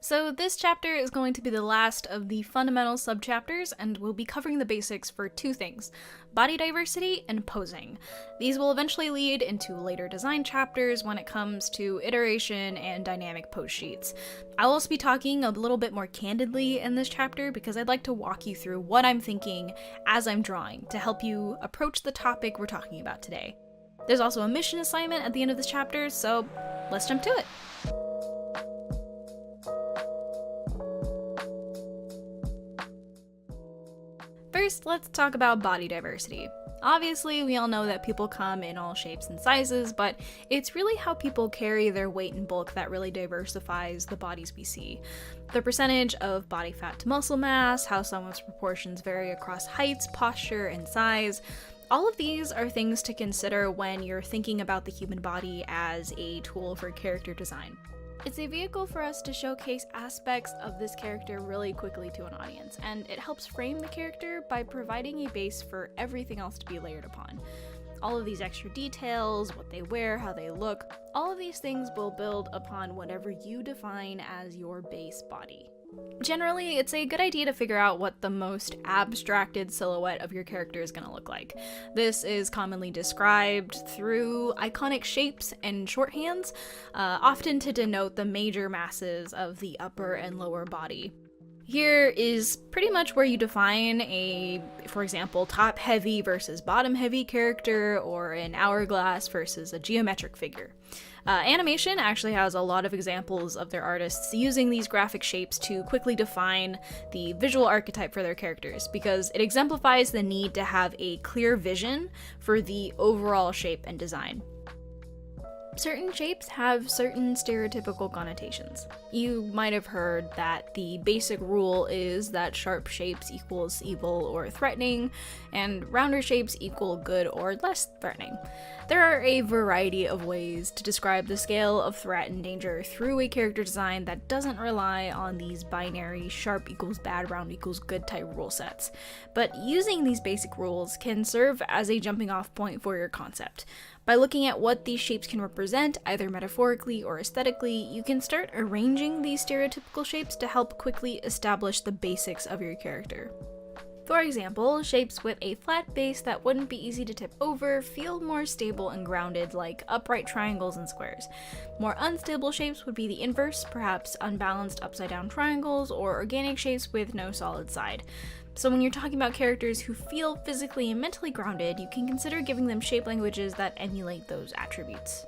So this chapter is going to be the last of the fundamental subchapters, and we'll be covering the basics for two things: body diversity and posing. These will eventually lead into later design chapters when it comes to iteration and dynamic pose sheets. I'll also be talking a little bit more candidly in this chapter because I'd like to walk you through what I'm thinking as I'm drawing to help you approach the topic we're talking about today. There's also a mission assignment at the end of this chapter, so let's jump to it. First, let's talk about body diversity. Obviously, we all know that people come in all shapes and sizes, but it's really how people carry their weight and bulk that really diversifies the bodies we see. The percentage of body fat to muscle mass, how someone's proportions vary across heights, posture, and size. All of these are things to consider when you're thinking about the human body as a tool for character design. It's a vehicle for us to showcase aspects of this character really quickly to an audience, and it helps frame the character by providing a base for everything else to be layered upon. All of these extra details, what they wear, how they look, all of these things will build upon whatever you define as your base body. Generally, it's a good idea to figure out what the most abstracted silhouette of your character is going to look like. This is commonly described through iconic shapes and shorthands, often to denote the major masses of the upper and lower body. Here is pretty much where you define a, for example, top-heavy versus bottom-heavy character, or an hourglass versus a geometric figure. Animation actually has a lot of examples of their artists using these graphic shapes to quickly define the visual archetype for their characters, because it exemplifies the need to have a clear vision for the overall shape and design. Certain shapes have certain stereotypical connotations. You might have heard that the basic rule is that sharp shapes equals evil or threatening, and rounder shapes equal good or less threatening. There are a variety of ways to describe the scale of threat and danger through a character design that doesn't rely on these binary sharp equals bad, round equals good type rule sets. But using these basic rules can serve as a jumping off point for your concept. By looking at what these shapes can represent, either metaphorically or aesthetically, you can start arranging these stereotypical shapes to help quickly establish the basics of your character. For example, shapes with a flat base that wouldn't be easy to tip over feel more stable and grounded, like upright triangles and squares. More unstable shapes would be the inverse, perhaps unbalanced upside-down triangles or organic shapes with no solid side. So when you're talking about characters who feel physically and mentally grounded, you can consider giving them shape languages that emulate those attributes.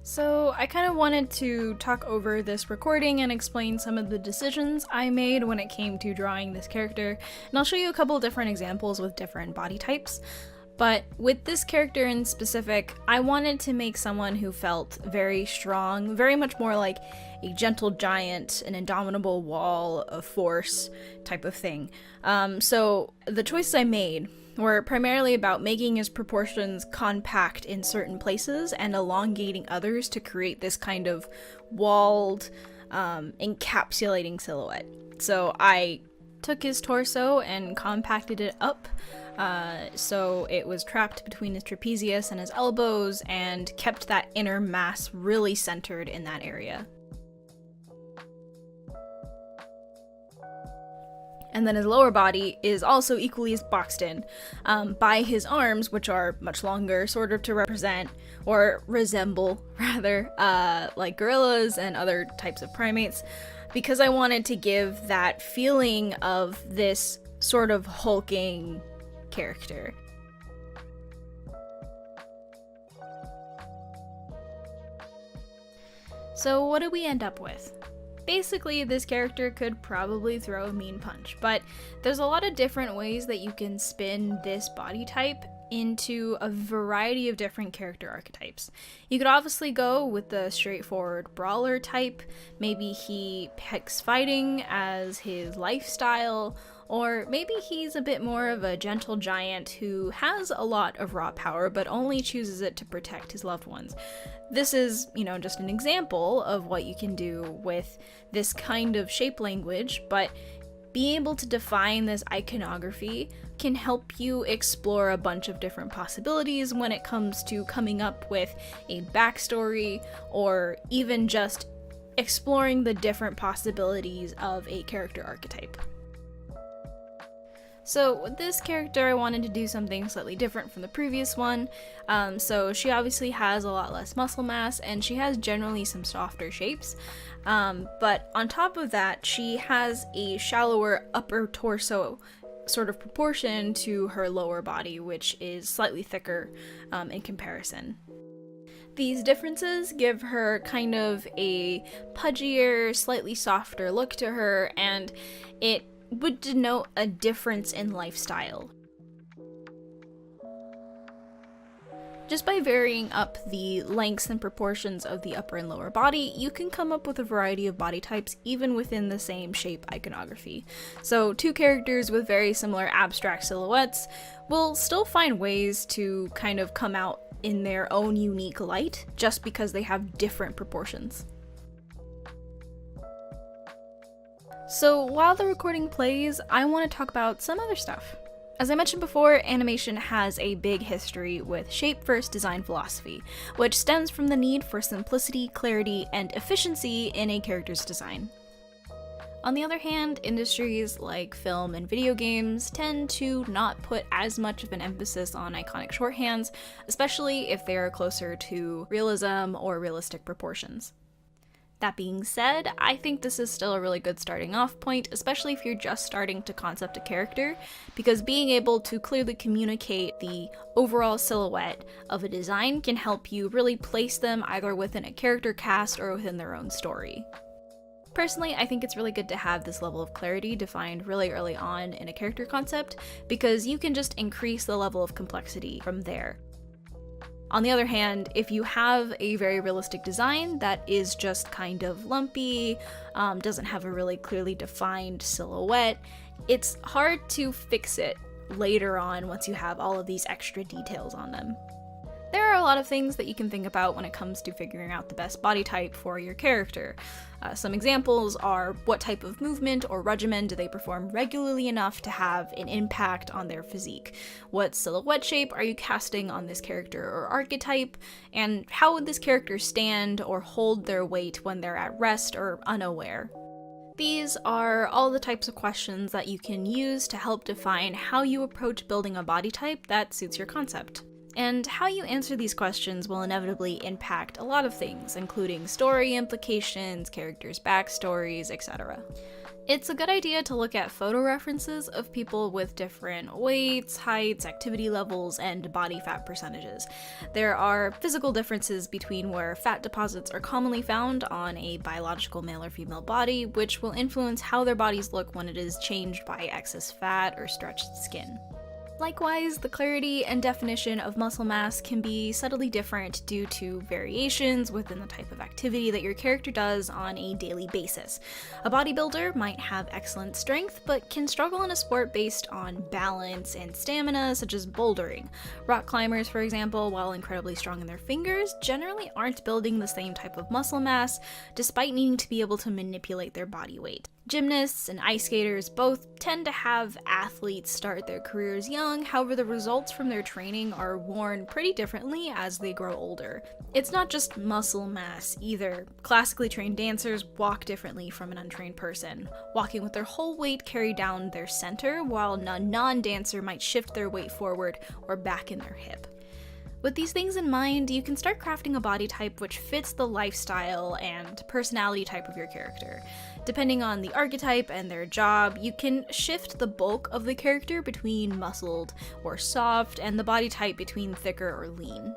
So I kind of wanted to talk over this recording and explain some of the decisions I made when it came to drawing this character, and I'll show you a couple different examples with different body types. But with this character in specific, I wanted to make someone who felt very strong, very much more like a gentle giant, an indomitable wall of force type of thing. So the choices I made were primarily about making his proportions compact in certain places and elongating others to create this kind of walled, encapsulating silhouette. So I took his torso and compacted it up, so it was trapped between his trapezius and his elbows and kept that inner mass really centered in that area. And then his lower body is also equally as boxed in by his arms, which are much longer, sort of to represent, or resemble rather, like gorillas and other types of primates, because I wanted to give that feeling of this sort of hulking character. So what did we end up with? Basically, this character could probably throw a mean punch, but there's a lot of different ways that you can spin this body type into a variety of different character archetypes. You could obviously go with the straightforward brawler type. Maybe he picks fighting as his lifestyle, or maybe he's a bit more of a gentle giant who has a lot of raw power but only chooses it to protect his loved ones. This is, just an example of what you can do with this kind of shape language, but being able to define this iconography can help you explore a bunch of different possibilities when it comes to coming up with a backstory, or even just exploring the different possibilities of a character archetype. So with this character, I wanted to do something slightly different from the previous one. So she obviously has a lot less muscle mass, and she has generally some softer shapes. But on top of that, she has a shallower upper torso sort of proportion to her lower body, which is slightly thicker in comparison. These differences give her kind of a pudgier, slightly softer look to her, and it would denote a difference in lifestyle. Just by varying up the lengths and proportions of the upper and lower body, you can come up with a variety of body types even within the same shape iconography. So two characters with very similar abstract silhouettes will still find ways to kind of come out in their own unique light just because they have different proportions. So while the recording plays, I want to talk about some other stuff. As I mentioned before, animation has a big history with shape-first design philosophy, which stems from the need for simplicity, clarity, and efficiency in a character's design. On the other hand, industries like film and video games tend to not put as much of an emphasis on iconic shorthands, especially if they are closer to realism or realistic proportions. That being said, I think this is still a really good starting off point, especially if you're just starting to concept a character, because being able to clearly communicate the overall silhouette of a design can help you really place them either within a character cast or within their own story. Personally, I think it's really good to have this level of clarity defined really early on in a character concept, because you can just increase the level of complexity from there. On the other hand, if you have a very realistic design that is just kind of lumpy, doesn't have a really clearly defined silhouette, it's hard to fix it later on once you have all of these extra details on them. There are a lot of things that you can think about when it comes to figuring out the best body type for your character. Some examples are what type of movement or regimen do they perform regularly enough to have an impact on their physique? What silhouette shape are you casting on this character or archetype? And how would this character stand or hold their weight when they're at rest or unaware? These are all the types of questions that you can use to help define how you approach building a body type that suits your concept. And how you answer these questions will inevitably impact a lot of things, including story implications, characters' backstories, etc. It's a good idea to look at photo references of people with different weights, heights, activity levels, and body fat percentages. There are physical differences between where fat deposits are commonly found on a biological male or female body, which will influence how their bodies look when it is changed by excess fat or stretched skin. Likewise, the clarity and definition of muscle mass can be subtly different due to variations within the type of activity that your character does on a daily basis. A bodybuilder might have excellent strength, but can struggle in a sport based on balance and stamina, such as bouldering. Rock climbers, for example, while incredibly strong in their fingers, generally aren't building the same type of muscle mass, despite needing to be able to manipulate their body weight. Gymnasts and ice skaters both tend to have athletes start their careers young, however the results from their training are worn pretty differently as they grow older. It's not just muscle mass either. Classically trained dancers walk differently from an untrained person, walking with their whole weight carried down their center, while a non-dancer might shift their weight forward or back in their hip. With these things in mind, you can start crafting a body type which fits the lifestyle and personality type of your character. Depending on the archetype and their job, you can shift the bulk of the character between muscled or soft, and the body type between thicker or lean.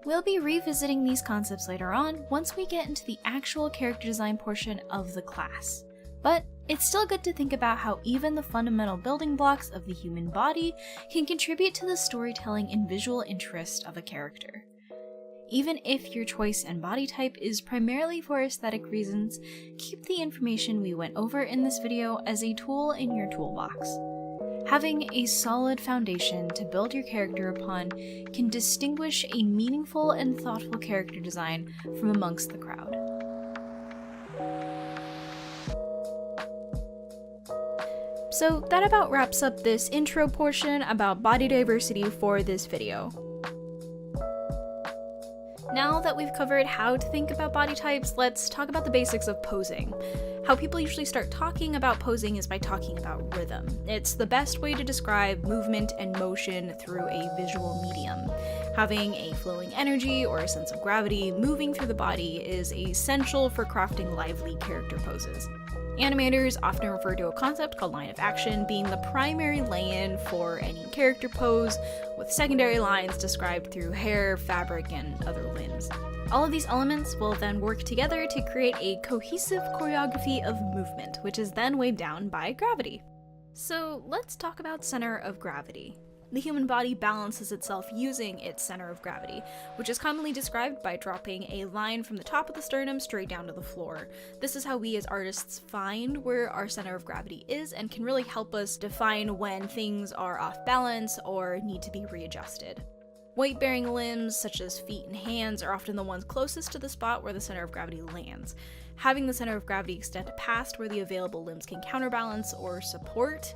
We'll be revisiting these concepts later on once we get into the actual character design portion of the class. But it's still good to think about how even the fundamental building blocks of the human body can contribute to the storytelling and visual interest of a character. Even if your choice and body type is primarily for aesthetic reasons, keep the information we went over in this video as a tool in your toolbox. Having a solid foundation to build your character upon can distinguish a meaningful and thoughtful character design from amongst the crowd. So that about wraps up this intro portion about body diversity for this video. Now that we've covered how to think about body types, let's talk about the basics of posing. How people usually start talking about posing is by talking about rhythm. It's the best way to describe movement and motion through a visual medium. Having a flowing energy or a sense of gravity moving through the body is essential for crafting lively character poses. Animators often refer to a concept called line of action being the primary lay-in for any character pose, with secondary lines described through hair, fabric, and other limbs. All of these elements will then work together to create a cohesive choreography of movement, which is then weighed down by gravity. So let's talk about center of gravity. The human body balances itself using its center of gravity, which is commonly described by dropping a line from the top of the sternum straight down to the floor. This is how we as artists find where our center of gravity is and can really help us define when things are off balance or need to be readjusted. Weight-bearing limbs, such as feet and hands, are often the ones closest to the spot where the center of gravity lands. Having the center of gravity extend past where the available limbs can counterbalance or support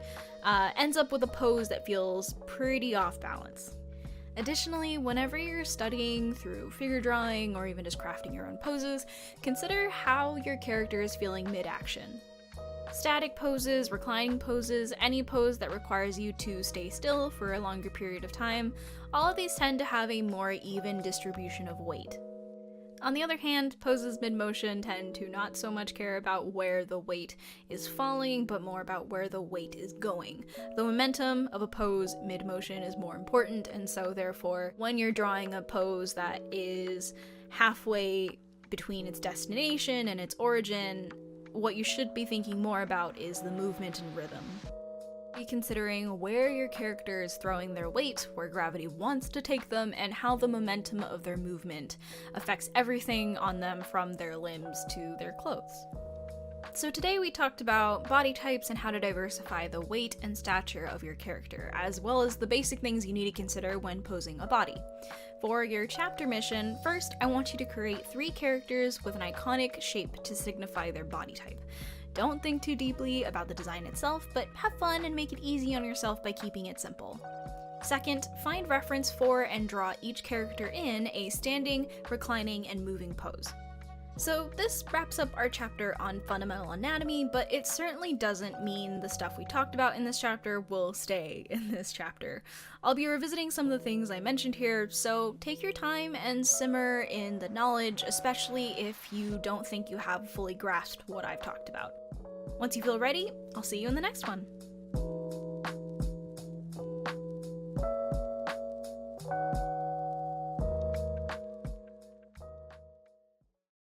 ends up with a pose that feels pretty off balance. Additionally, whenever you're studying through figure drawing or even just crafting your own poses, consider how your character is feeling mid-action. Static poses, reclining poses, any pose that requires you to stay still for a longer period of time, all of these tend to have a more even distribution of weight. On the other hand, poses mid-motion tend to not so much care about where the weight is falling, but more about where the weight is going. The momentum of a pose mid-motion is more important, and so therefore, when you're drawing a pose that is halfway between its destination and its origin, what you should be thinking more about is the movement and rhythm. Be considering where your character is throwing their weight, where gravity wants to take them, and how the momentum of their movement affects everything on them from their limbs to their clothes. So today we talked about body types and how to diversify the weight and stature of your character, as well as the basic things you need to consider when posing a body. For your chapter mission, first I want you to create 3 characters with an iconic shape to signify their body type. Don't think too deeply about the design itself, but have fun and make it easy on yourself by keeping it simple. Second, find reference for and draw each character in a standing, reclining, and moving pose. So this wraps up our chapter on fundamental anatomy, but it certainly doesn't mean the stuff we talked about in this chapter will stay in this chapter. I'll be revisiting some of the things I mentioned here, so take your time and simmer in the knowledge, especially if you don't think you have fully grasped what I've talked about. Once you feel ready, I'll see you in the next one.